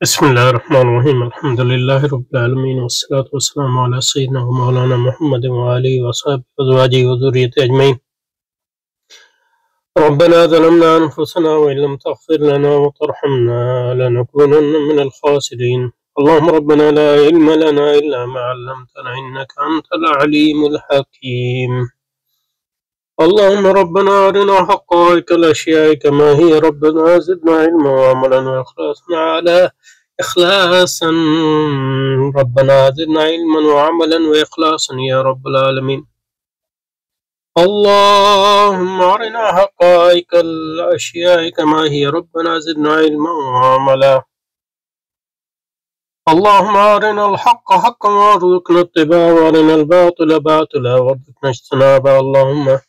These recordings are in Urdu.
بسم الله الرحمن الرحيم الحمد لله رب العالمين والصلاة والسلام على سيدنا ومولانا محمد وآله وصحبه وأزواجه وذريته أجمعين. ربنا ظلمنا أنفسنا وإن لم تغفر لنا وترحمنا لنكونن من الخاسرين. اللهم ربنا لا علم لنا إلا ما علمتنا إنك أنت العليم الحكيم. اللهم ربنا أرنا حقائق الأشياء كما هي ربنا زدنا علما وعملا إخلاصا ربنا زدنا علما وعملا وإخلاصا يا رب العالمين. اللهم أرنا حقائق الأشياء كما هي ربنا زدنا علما وعملا. اللهم أرنا الحق حقا وارزقنا اتباعه وأرنا الباطل باطلا وارزقنا اجتنابه.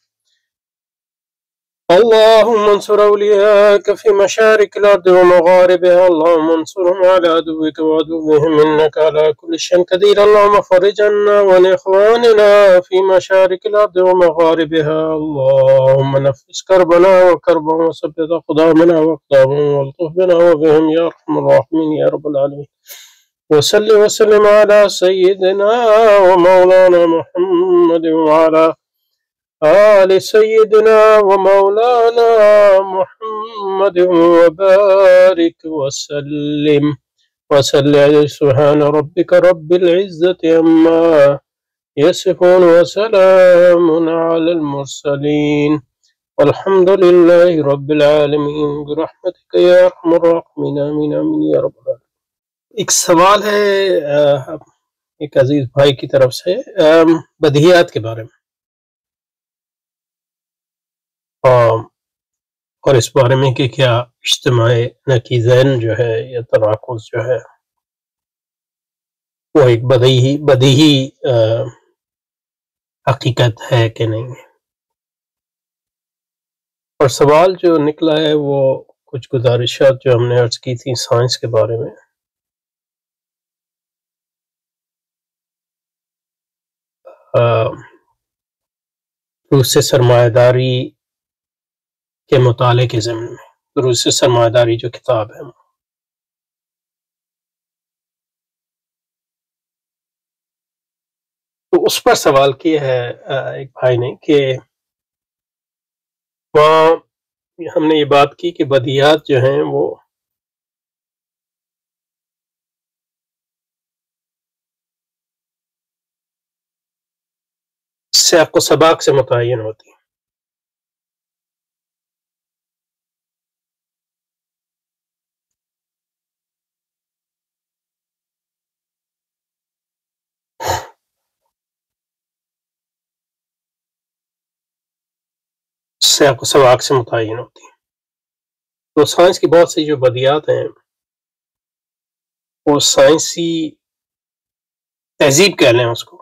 اللهم انصر أولياءك في مشارق الأرض ومغاربها. اللهم انصرهم على عدوك وعدوهم إنك على كل شيء قدير. اللهم فرج عنا وعن إخواننا في مشارق الأرض ومغاربها. اللهم نفس كربنا وكربهم وثبت أقدامنا وأقدامهم والطف بنا وبهم يا أرحم الراحمين يا رب العالمين. وصل وسلم على سيدنا ومولانا محمد وعلى آل سيدنا ومولانا محمد وبارك وسلم عليه. سبحان ربك رب العزة عما يصفون وسلام على المرسلين والحمد لله رب العالمين برحمتك يا أرحم الراحمين آمين آمين یا رب العالمین. ایک سوال ہے ایک عزیز بھائی کی طرف سے بدیہیات کے بارے میں، اور اس بارے میں کہ کیا اجتماع نقیضین جو ہے یا تناقض جو ہے وہ ایک بدیہی حقیقت ہے کہ نہیں. اور سوال جو نکلا ہے وہ کچھ گزارشات جو ہم نے عرض کی تھی سائنس کے بارے میں. روس سے سرمایہ داری کے مطالعے کے ضمن میں، روس سے سرمایہ داری جو کتاب ہے، تو اس پر سوال کیا ہے ایک بھائی نے کہ وہاں ہم نے یہ بات کی کہ بدیہات جو ہیں وہ سیاق و سباق سے متعین ہوتی ہیں. سیاق و سباق سے متعین ہوتی ہیں. تو سائنس کی بہت سی جو بدیہات ہیں وہ سائنسی تہذیب کہہ لیں اس کو،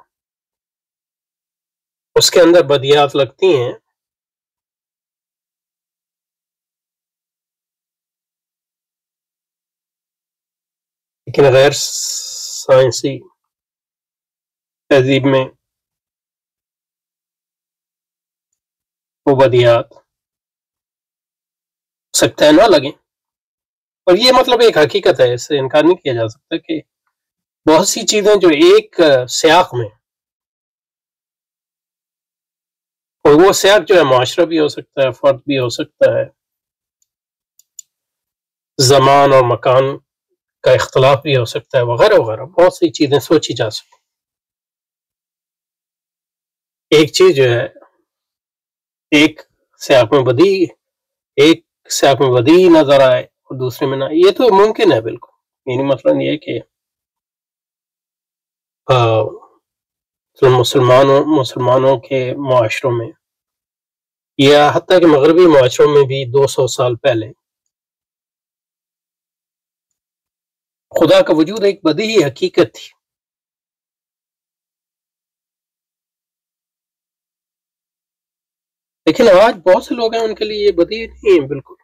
اس کے اندر بدیہات لگتی ہیں، لیکن غیر سائنسی تہذیب میں وہ بدیہات سکتا ہے نہ لگیں. اور یہ مطلب ایک حقیقت ہے، اس سے انکار نہیں کیا جا سکتا کہ بہت سی چیزیں جو ایک سیاق میں، اور وہ سیاق جو ہے معاشرہ بھی ہو سکتا ہے، فرد بھی ہو سکتا ہے، زمان اور مکان کا اختلاف بھی ہو سکتا ہے، وغیرہ وغیرہ بہت سی چیزیں سوچی جا سکتی. ایک چیز جو ہے ایک سیاق میں بدی نظر آئے اور دوسرے میں نہ، یہ تو ممکن ہے بالکل. یعنی مثلا یہ کہ مسلمانوں کے معاشروں میں یا حتیٰ کہ مغربی معاشروں میں بھی 200 سال پہلے خدا کا وجود ایک بدیہی حقیقت تھی. لیکن آج بہت سے لوگ ہیں ان کے لیے یہ بدیہی نہیں ہے بالکل،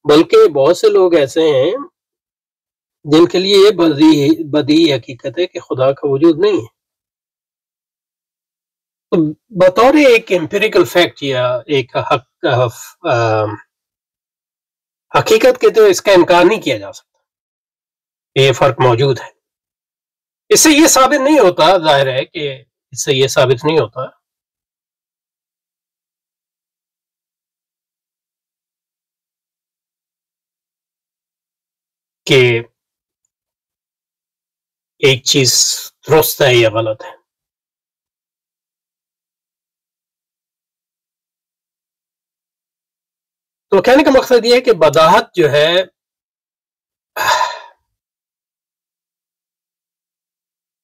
بلکہ بہت سے لوگ ایسے ہیں جن کے لیے یہ بدیہی حقیقت ہے کہ خدا کا وجود نہیں ہے. تو بطور ایک امپیریکل فیکٹ یا ایک حقیقت کے تو اس کا انکار نہیں کیا جا سکتا. یہ فرق موجود ہے. اس سے یہ ثابت نہیں ہوتا، ظاہر ہے کہ اس سے یہ ثابت نہیں ہوتا کہ ایک چیز درست ہے یا غلط ہے. تو کہنے کا مقصد یہ ہے کہ بداہت جو ہے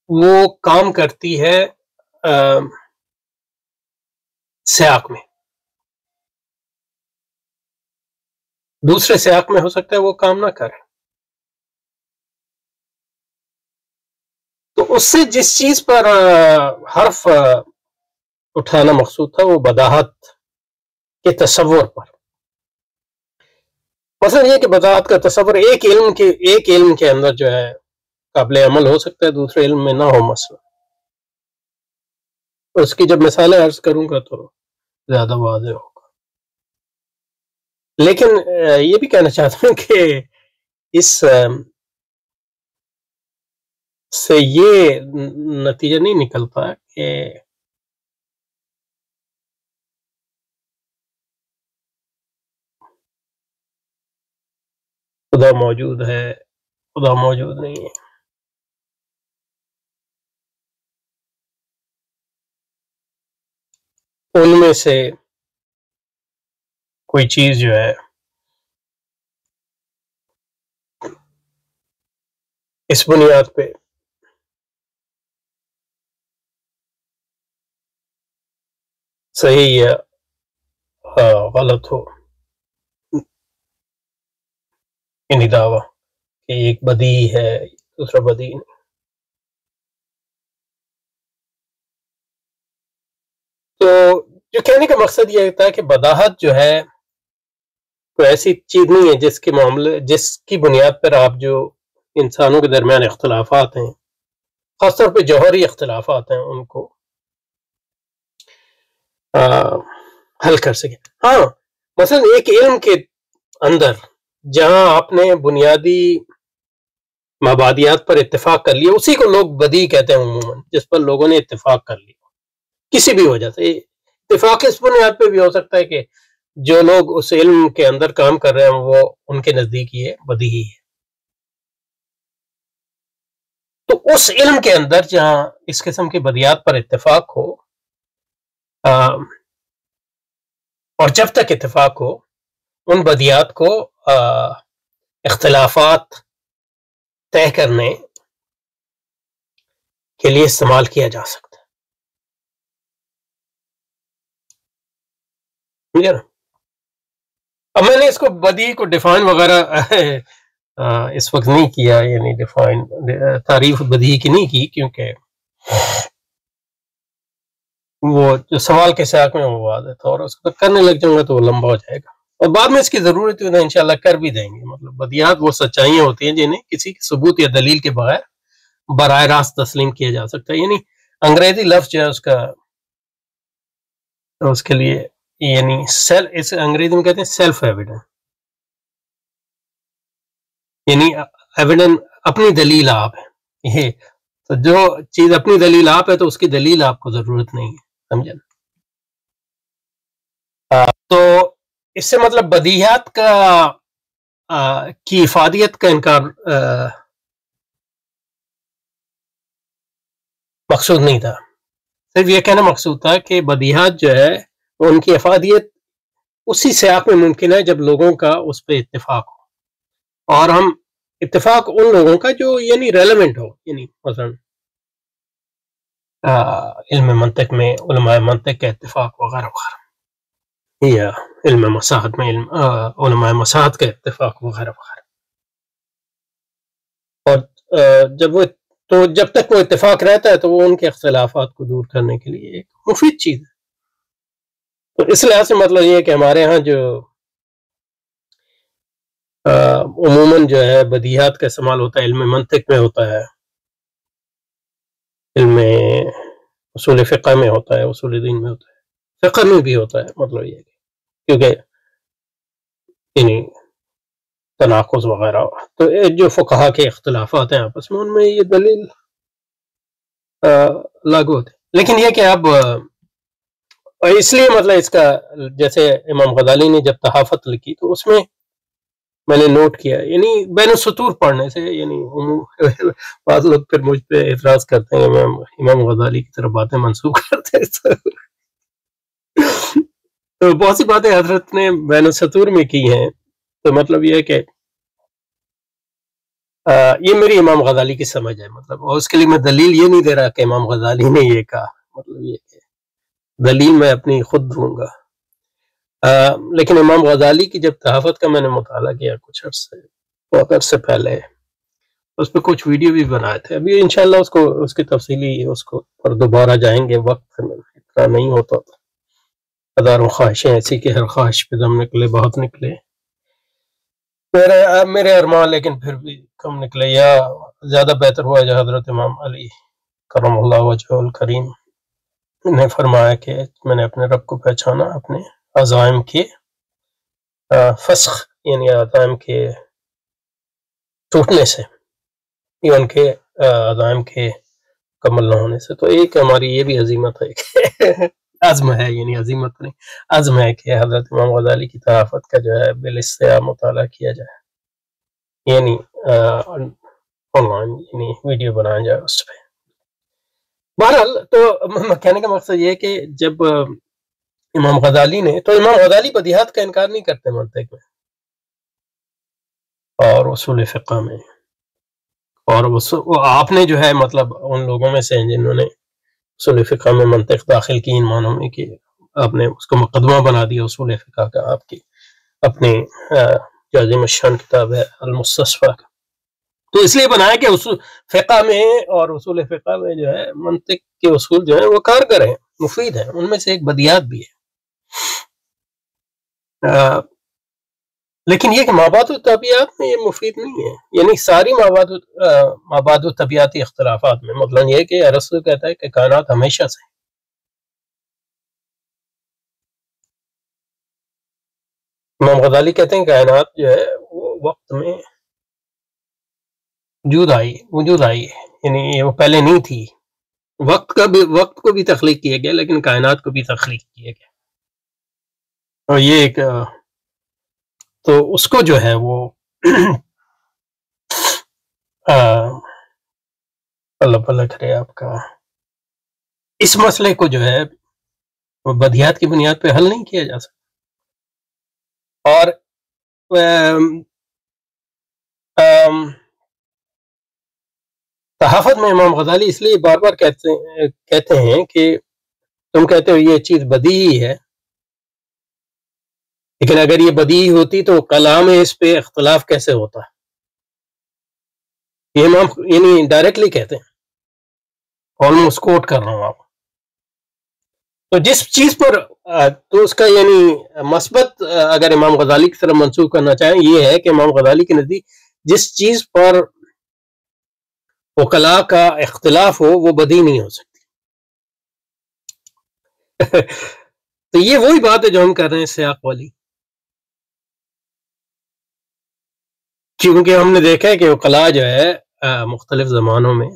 وہ کام کرتی ہے سیاق میں، دوسرے سیاق میں ہو سکتا ہے وہ کام نہ کرے. تو اس سے جس چیز پر حرف اٹھانا مقصود تھا وہ بداہت کے تصور پر. مثلا یہ کہ بداہت کا تصور ایک علم کے اندر جو ہے قابل عمل ہو سکتا ہے، دوسرے علم میں نہ ہو مثلا. اس کی جب مثالیں عرض کروں گا تو زیادہ واضح ہوگا. لیکن یہ بھی کہنا چاہتا ہوں کہ اس سے یہ نتیجہ نہیں نکلتا کہ خدا موجود ہے، خدا موجود نہیں ہے. ان میں سے کوئی چیز جو ہے اس بنیاد پہ صحیح یا غلط ہو، یعنی دعویٰ کہ ایک بدیہی ہے دوسرا بدیہی نہیں. تو جو کہنے کا مقصد یہ تھا کہ بداہت جو ہے کوئی ایسی چیز نہیں ہے جس کی بنیاد پر آپ جو انسانوں کے درمیان اختلافات ہیں، خاص طور پہ جوہری اختلافات ہیں، ان کو حل کر سکے. ہاں مثلا ایک علم کے اندر جہاں آپ نے بنیادی مبادیات پر اتفاق کر لیا، اسی کو لوگ بدیہی کہتے ہیں عموماً، جس پر لوگوں نے اتفاق کر لیا کسی بھی وجہ سے. اتفاق اس بنیاد پہ بھی ہو سکتا ہے کہ جو لوگ اس علم کے اندر کام کر رہے ہیں وہ ان کے نزدیک یہ بدیہی ہے. تو اس علم کے اندر جہاں اس قسم کی بدیہات پر اتفاق ہو، اور جب تک اتفاق ہو، ان بدیہات کو اختلافات طے کرنے کے لیے استعمال کیا جا سکتا ہے. اب میں نے اس کو بدیہی کو ڈیفائن وغیرہ اس وقت نہیں کیا، یعنی ڈیفائن تعریف بدیہی کی نہیں کی، کیونکہ وہ جو سوال کے سیاق میں وہ واضح تھا، اور اس کو کرنے لگ جاؤں گا تو وہ لمبا ہو جائے گا. اور بعد میں اس کی ضرورت ہے انشاءاللہ کر بھی دیں گے. مطلب بدیہات وہ سچائیاں ہوتی ہیں جنہیں کسی ثبوت یا دلیل کے بغیر براہ راست تسلیم کیا جا سکتا ہے. یعنی انگریزی لفظ جو ہے اس کے لیے یعنی اس انگریزی میں کہتے ہیں سیلف ایویڈنس، یعنی ایویڈنس اپنی دلیل آپ ہے. یہ تو جو چیز اپنی دلیل آپ ہے تو اس کی دلیل آپ کو ضرورت نہیں ہے، سمجھا. تو اس سے مطلب بدیہات کی افادیت کا انکار مقصود نہیں تھا. صرف یہ کہنا مقصود تھا کہ بدیہات جو ہے ان کی افادیت اسی سیاق میں ممکن ہے جب لوگوں کا اس پہ اتفاق ہو، اور ہم اتفاق ان لوگوں کا جو یعنی ریلیونٹ ہو، یعنی مثلا علم منطق میں علماء منطق کا اتفاق وغیرہ وغیرہ، یا علم مساحت میں علماء مساحت کا اتفاق وغیرہ وغیرہ. اور جب تک وہ اتفاق رہتا ہے تو وہ ان کے اختلافات کو دور کرنے کے لیے ایک مفید چیز ہے. تو اس لحاظ سے مطلب یہ ہے کہ ہمارے ہاں جو عموماً جو ہے بدیہات کا استعمال ہوتا ہے، علم منطق میں ہوتا ہے، علم اصول فقہ میں ہوتا ہے، اصول دین میں ہوتا ہے، فقہ میں بھی ہوتا ہے. مطلب یہ ہے کیونکہ یعنی تناقض وغیرہ، تو جو فقہا کے اختلافات ہیں آپس میں، ان میں یہ دلیل لاگو ہوتے. لیکن یہ کہ اب اس لیے مطلب اس کا جیسے امام غزالی نے جب تحافت لکھی تو اس میں نے نوٹ کیا، یعنی بین السطور پڑھنے سے، یعنی بعض لوگ پھر مجھ پہ اعتراض کرتے ہیں امام غزالی کی طرف باتیں منسوخ کرتے ہیں. تو بہت سی باتیں حضرت نے بین السطور میں کی ہیں، تو مطلب یہ ہے کہ یہ میری امام غزالی کی سمجھ ہے، مطلب اور اس کے لیے میں دلیل یہ نہیں دے رہا کہ امام غزالی نے یہ کہا، مطلب یہ کہ دلیل میں اپنی خود دوں گا. لیکن امام غزالی کی جب تحافت کا میں نے مطالعہ کیا کچھ بہت عرصے پہلے، اس پہ کچھ ویڈیو بھی بنائے تھے. ابھی انشاءاللہ اس کی تفصیلی اس کو پر دوبارہ جائیں گے، وقت اتنا نہیں ہوتا تھا، ہزاروں خواہشیں ایسی کہ ہر خواہش پہ دم نکلے، بہت نکلے میرے ارمان، لیکن پھر بھی کم نکلے. یا زیادہ بہتر ہوا جو حضرت امام علی کرم اللہ وجہہ الکریم نے فرمایا کہ میں نے اپنے رب کو پہچانا اپنے عزائم کے فسخ، یعنی عزائم کے ٹوٹنے سے، یا ان کے عزائم کے مکمل نہ ہونے سے. تو ایک ہماری یہ بھی عزیمت ہے کہ عزم ہے، یعنی عزیمت نہیں، عزم ہے کہ حضرت امام غزالی کی تحافت کا جو ہے بالاستیاء مطالعہ کیا جائے، یعنی آن لائن، یعنی ویڈیو بنایا جائے اس پہ. بہرحال تو کہنے کا مقصد یہ ہے کہ جب امام غزالی نے، تو امام غزالی بدیہات کا انکار نہیں کرتے منطق میں اور اصول فقہ میں، اور آپ نے جو ہے مطلب ان لوگوں میں سے ہیں جنہوں نے اصول فقہ میں منطق داخل کی، ان معنوں میں کہ آپ نے اس کو مقدمہ بنا دیا اصول فقہ کا، آپ کی اپنی جو عظیم الشان کتاب ہے المستصفیٰ کا. تو اس لیے بنایا کہ اصول فقہ میں اور اصول فقہ میں جو ہے منطق کے اصول جو ہیں وہ کارگر ہیں، مفید ہیں، ان میں سے ایک بدیہات بھی ہے. لیکن یہ کہ مابعد الطبیعت میں یہ مفید نہیں ہے، یعنی ساری مابعد الطبیعتی اختلافات میں، مطلب یہ کہ ارسطو کہتا ہے کہ کائنات ہمیشہ سے، امام غزالی کہتے ہیں کائنات جو ہے وہ وقت میں وجود آئی ہے، یعنی وہ پہلے نہیں تھی. وقت کو بھی تخلیق کیا گیا، لیکن کائنات کو بھی تخلیق کیا گیا. اور یہ ایک تو اس کو جو ہے وہ اللہ اللہ کرے آپ کا، اس مسئلے کو جو ہے وہ بدیہات کی بنیاد پہ حل نہیں کیا جا سکتا. اور تحافت میں امام غزالی اس لیے بار بار کہتے ہیں کہ تم کہتے ہو یہ چیز بدیہی ہے، لیکن اگر یہ بدیہی ہوتی تو کلام اس پہ اختلاف کیسے ہوتا؟ یہ امام یعنی ڈائریکٹلی کہتے ہیں، آلموسٹ کوٹ کر رہا ہوں آپ. تو جس چیز پر تو اس کا یعنی مثبت اگر امام غزالی کی طرف منسوخ کرنا چاہیں، یہ ہے کہ امام غزالی کے نزدیک جس چیز پر وکلاء کا اختلاف ہو وہ بدی نہیں ہو سکتی. تو یہ وہی بات ہے جو ہم کر رہے ہیں سیاق والی، کیونکہ ہم نے دیکھا ہے کہ وکلاء جو ہے مختلف زمانوں میں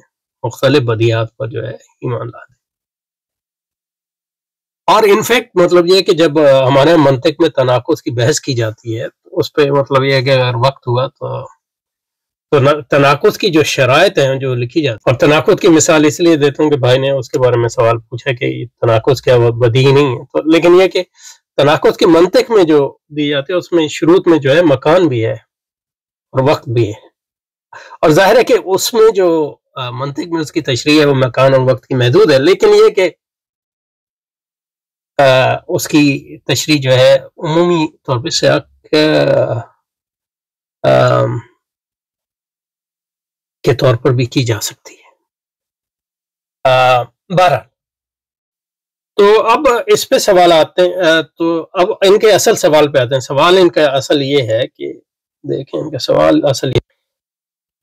مختلف بدیہات پر جو ہے ایمان لاتے، اور انفیکٹ مطلب یہ کہ جب ہمارے منطق میں تناقض کی بحث کی جاتی ہے تو اس پہ مطلب یہ ہے کہ اگر وقت ہوا تو تناقض کی جو شرائط ہیں جو لکھی جاتی ہیں، اور تناقض کی مثال اس لیے دیتا ہوں کہ بھائی نے اس کے بارے میں سوال پوچھا کہ تناقض کیا وہ بدیہی نہیں ہے، تو لیکن یہ کہ تناقض کی منطق میں جو دی جاتی ہے اس میں شروط میں جو ہے مکان بھی ہے اور وقت بھی ہے، اور ظاہر ہے کہ اس میں جو منطق میں اس کی تشریح ہے وہ مکان اور وقت کی محدود ہے، لیکن یہ کہ اس کی تشریح جو ہے عمومی طور پہ سیاق کے طور پر بھی کی جا سکتی ہے. 12 تو اب اس پہ سوال آتے ہیں، تو اب ان کے اصل سوال پہ آتے ہیں. سوال ان کا اصل یہ ہے کہ دیکھیں ان کا سوال اصل یہ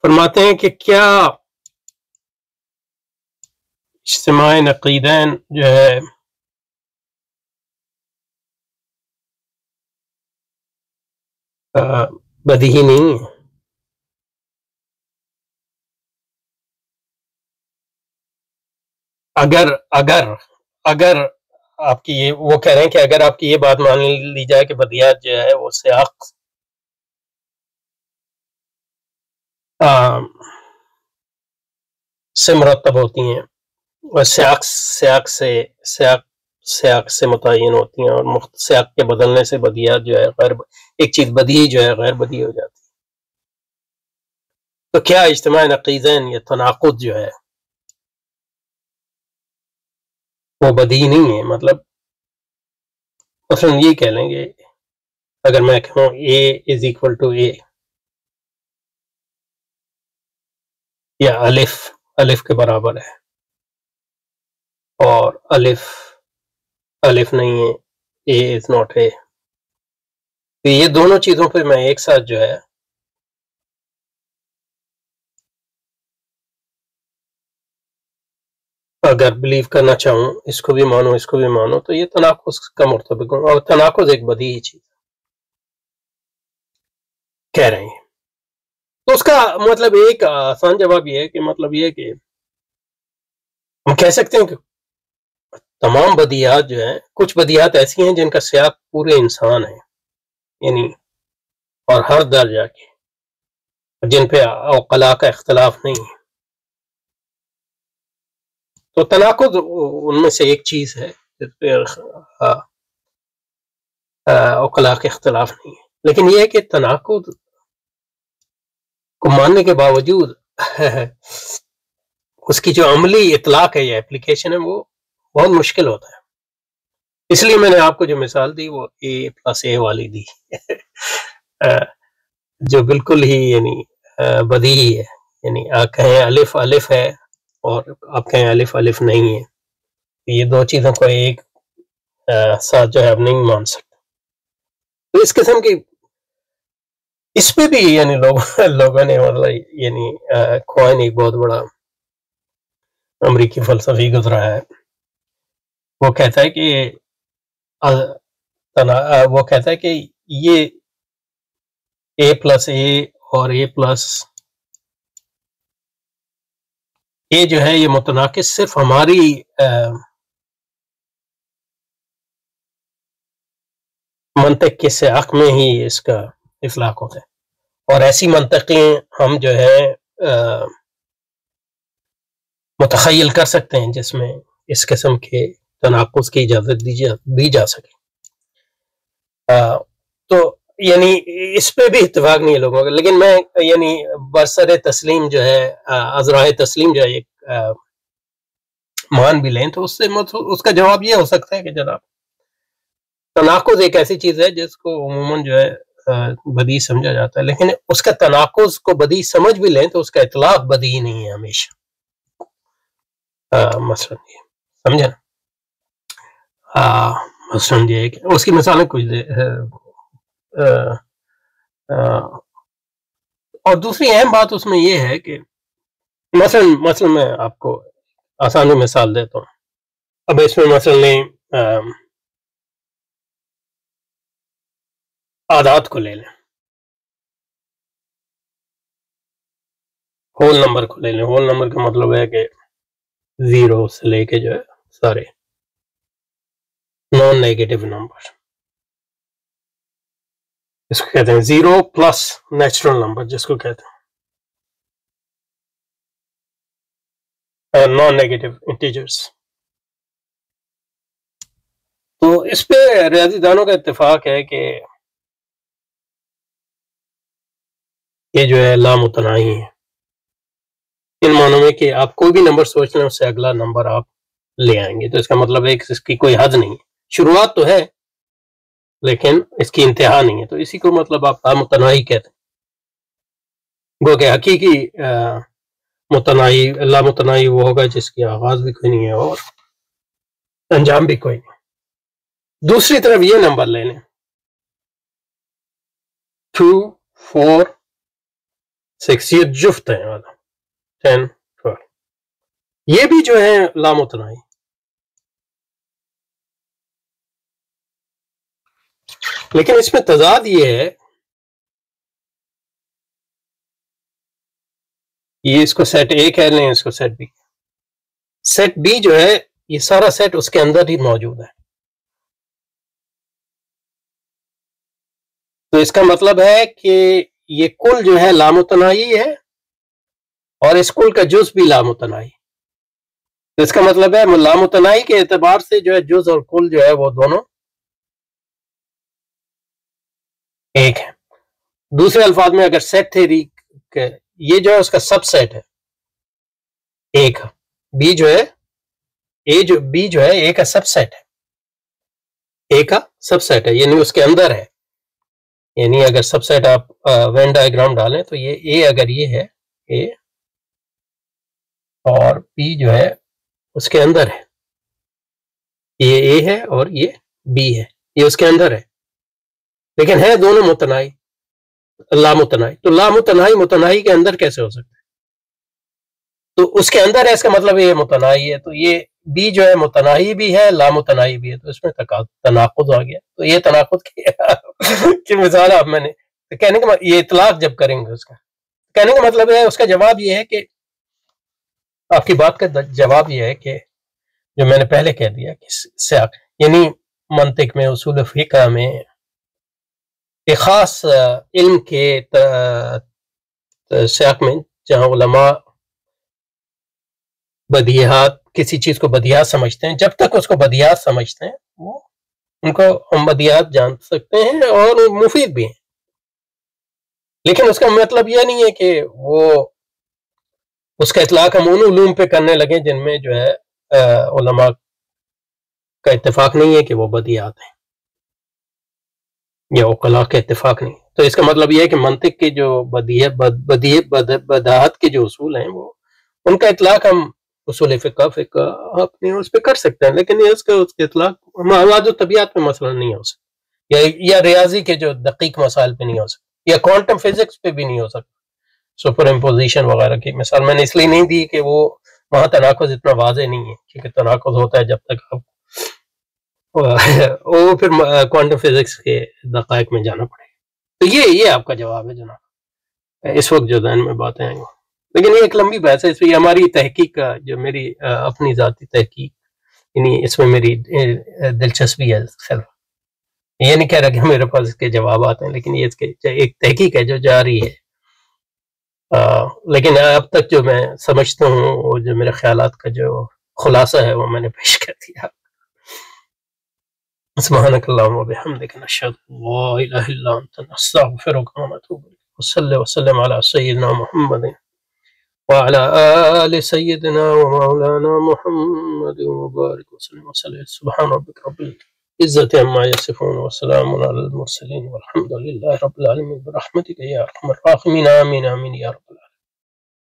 فرماتے ہیں کہ کیا اجتماع نقیدین جو ہے بدی ہی نہیں ہے. اگر آپ کی یہ وہ کہہ رہے ہیں کہ اگر آپ کی یہ بات مان لی جائے کہ بدیہات جو ہے وہ سیاق سے مرتب ہوتی ہیں اور سیاق سے متعین ہوتی ہیں، اور سیاق کے بدلنے سے بدیہات جو ہے ایک چیز بدیہی جو ہے غیر بدیہی ہو جاتی ہے. تو کیا اجتماع نقیضین یا تناقض جو ہے وہ بدیہی نہیں ہے؟ مطلب مثلا یہ کہہ لیں گے، اگر میں کہوں A is equal to A، یا الف کے برابر ہے، اور الف نہیں ہے، A is not A، تو یہ دونوں چیزوں پہ میں ایک ساتھ جو ہے اگر بلیو کرنا چاہوں، اس کو بھی مانو اس کو بھی مانو، تو یہ تناقض کا مرتبہ ہوں، اور تناقض ایک بدیہی چیز کہہ رہے ہیں. تو اس کا مطلب ایک آسان جواب یہ ہے کہ مطلب یہ ہے کہ ہم کہہ سکتے ہیں کہ تمام بدیہات جو ہیں، کچھ بدیہات ایسی ہیں جن کا سیاق پورے انسان ہے، یعنی اور ہر درجہ کے، جن پہ عقلاء کا اختلاف نہیں ہے. تو تناقض ان میں سے ایک چیز ہے جس پہ عقلاء کے اختلاف نہیں ہے. لیکن یہ ہے کہ تناقض کو ماننے کے باوجود اس کی جو عملی اطلاق ہے یا اپلیکیشن ہے وہ بہت مشکل ہوتا ہے. اس لیے میں نے آپ کو جو مثال دی وہ A+A والی دی جو بالکل ہی یعنی بدیہی ہے. یعنی آپ کہیں الف ہے اور آپ کہیں الف نہیں ہے، یہ دو چیزوں کو ایک ساتھ جو ہے اب نہیں مان سکتے. تو اس قسم کی اس پہ بھی یعنی لوگوں نے مطلب یعنی کوائن ایک بہت بڑا امریکی فلسفی گزرا ہے، وہ کہتا ہے کہ یہ A+A اور A جو ہے یہ متناقض صرف ہماری منطق کے سیاق میں ہی اس کا اطلاق ہوتا ہے، اور ایسی منطقیں ہم جو ہے متخیل کر سکتے ہیں جس میں اس قسم کے تناقض کی اجازت دی جا سکے. تو یعنی اس پہ بھی اتفاق نہیں ہے لوگوں کا. لیکن میں یعنی برسر تسلیم جو ہے عذرائے تسلیم جو ہے مان بھی لیں تو اس کا جواب یہ ہو سکتا ہے کہ جناب تناقض ایک ایسی چیز ہے جس کو عموماً جو ہے بدیہی سمجھا جاتا ہے، لیکن اس کا تناقض کو بدیہی سمجھ بھی لیں تو اس کا اطلاق بدیہی نہیں ہے ہمیشہ. مثلا یہ سمجھا مثلا یہ کہ اس کی مثالیں کچھ اور دوسری اہم بات اس میں یہ ہے کہ مثلا میں آپ کو آسان مثال دیتا ہوں. اب اس میں مثلا اعداد کو لے لیں، ہول نمبر کو لے لیں. ہول نمبر کا مطلب ہے کہ 0 سے لے کے جو ہے سارے نان نیگیٹو نمبر، اس کو کہتے ہیں 0 پلس نیچرل نمبر، جس کو کہتے ہیں نان نیگیٹو انٹیجرز. تو اس پہ ریاضی دانوں کا اتفاق ہے کہ یہ جو ہے لامتناہی ہے، ان معنوں میں کہ آپ کوئی بھی نمبر سوچ لیں اس سے اگلا نمبر آپ لے آئیں گے. تو اس کا مطلب ہے کہ اس کی کوئی حد نہیں ہے، شروعات تو ہے لیکن اس کی انتہا نہیں ہے. تو اسی کو مطلب آپ لامتناہی کہتے ہیں. گو کہ حقیقی لامتناہی وہ ہوگا جس کی آغاز بھی کوئی نہیں ہے اور انجام بھی کوئی نہیں. دوسری طرف یہ نمبر لے لیں 2 4 6، یہ جفت ہے 10 12، یہ بھی جو ہے لامتناہی. لیکن اس میں تضاد یہ ہے یہ اس کو سیٹ اے کہہ لیں، اس کو سیٹ بی. سیٹ بی جو ہے یہ سارا سیٹ اس کے اندر ہی موجود ہے. تو اس کا مطلب ہے کہ یہ کل جو ہے لامتناہی ہے اور اس کل کا جز بھی لامتناہی. تو اس کا مطلب ہے لامتناہی کے اعتبار سے جو ہے جز اور کل جو ہے وہ دونوں ایک ہے. دوسرے الفاظ میں اگر سیٹ تھیوری یہ جو ہے اس کا سب سیٹ ہے ایک بی جو ہے بی جو ہے اے کا سب سیٹ ہے، اے کا سب سیٹ ہے یعنی اس کے اندر ہے. یعنی اگر سب سیٹ آپ وین ڈائیگرام ڈالیں تو یہ اے اگر یہ ہے اے اور بی جو ہے اس کے اندر ہے، یہ اے ہے اور یہ بی ہے، یہ اس کے اندر ہے، لیکن ہے دونوں متناہی لامتناہی. تو لامتناہی متناہی کے اندر کیسے ہو سکتا ہے؟ تو اس کے اندر ہے، اس کا مطلب یہ متناہی ہے. تو یہ بی جو ہے متناہی بھی ہے لامتناہی بھی ہے، تو اس میں تناقض آ گیا. تو یہ تناقض کی مثال آپ میں نے کہنے کا یہ اطلاق جب کریں گے اس کا کہنے کا مطلب ہے، اس کا جواب یہ ہے کہ آپ کی بات کا جواب یہ ہے کہ جو میں نے پہلے کہہ دیا کہ سیاق یعنی منطق میں اصول فقہ میں ایک خاص علم کے سیاق میں جہاں علماء بدیہات کسی چیز کو بدیہات سمجھتے ہیں، جب تک اس کو بدیہات سمجھتے ہیں وہ ان کو ہم بدیہات جان سکتے ہیں اور مفید بھی ہیں. لیکن اس کا مطلب یہ نہیں ہے کہ وہ اس کا اطلاق ہم ان علوم پہ کرنے لگیں جن میں جو ہے علماء کا اتفاق نہیں ہے کہ وہ بدیہات ہیں یا عقلاء کا اتفاق نہیں. تو اس کا مطلب یہ ہے کہ منطق کے جو بداہت کے جو اصول ہیں وہ ان کا اطلاق ہم اصول فقہ اپنے اس پہ کر سکتے ہیں، لیکن اس کا اطلاق مواد و طبیعت میں مسئلہ نہیں ہو سکتا یا ریاضی کے جو دقیق مسائل پہ نہیں ہو سکتا یا کوانٹم فزکس پہ بھی نہیں ہو سکتا. سپر امپوزیشن وغیرہ کی مثال میں نے اس لیے نہیں دی کہ وہ وہاں تناقض اتنا واضح نہیں ہے، کیونکہ تناقض ہوتا ہے جب تک آپ وہ پھر کوانٹم فزکس کے دقائق میں جانا پڑے گا. تو یہ آپ کا جواب ہے جناب اس وقت جو ذہن میں باتیں آئیں گی. لیکن یہ ایک لمبی بحث ہے، اس میں ہماری تحقیق کا جو میری اپنی ذاتی تحقیق یعنی اس میں میری دلچسپی ہے. یہ نہیں کہہ رہا کہ میرے پاس اس کے جوابات ہیں، لیکن یہ اس کے ایک تحقیق ہے جو جاری ہے. لیکن اب تک جو میں سمجھتا ہوں وہ جو میرے خیالات کا جو خلاصہ ہے وہ میں نے پیش کر دیا. سبحانک اللہم و بحمدک نشہد ان لا الہ الا انت نستغفرک و نتوب الیک. وصلی وسلم علی سیدنا محمد وعلى آل سيدنا ومولانا محمد وبارك وسلم وسلم. سبحان ربك رب العزة عما يصفون وسلام على المرسلين والحمد لله رب العالمين برحمتك يا أرحم الراحمين. آمين آمين يا رب العالمين.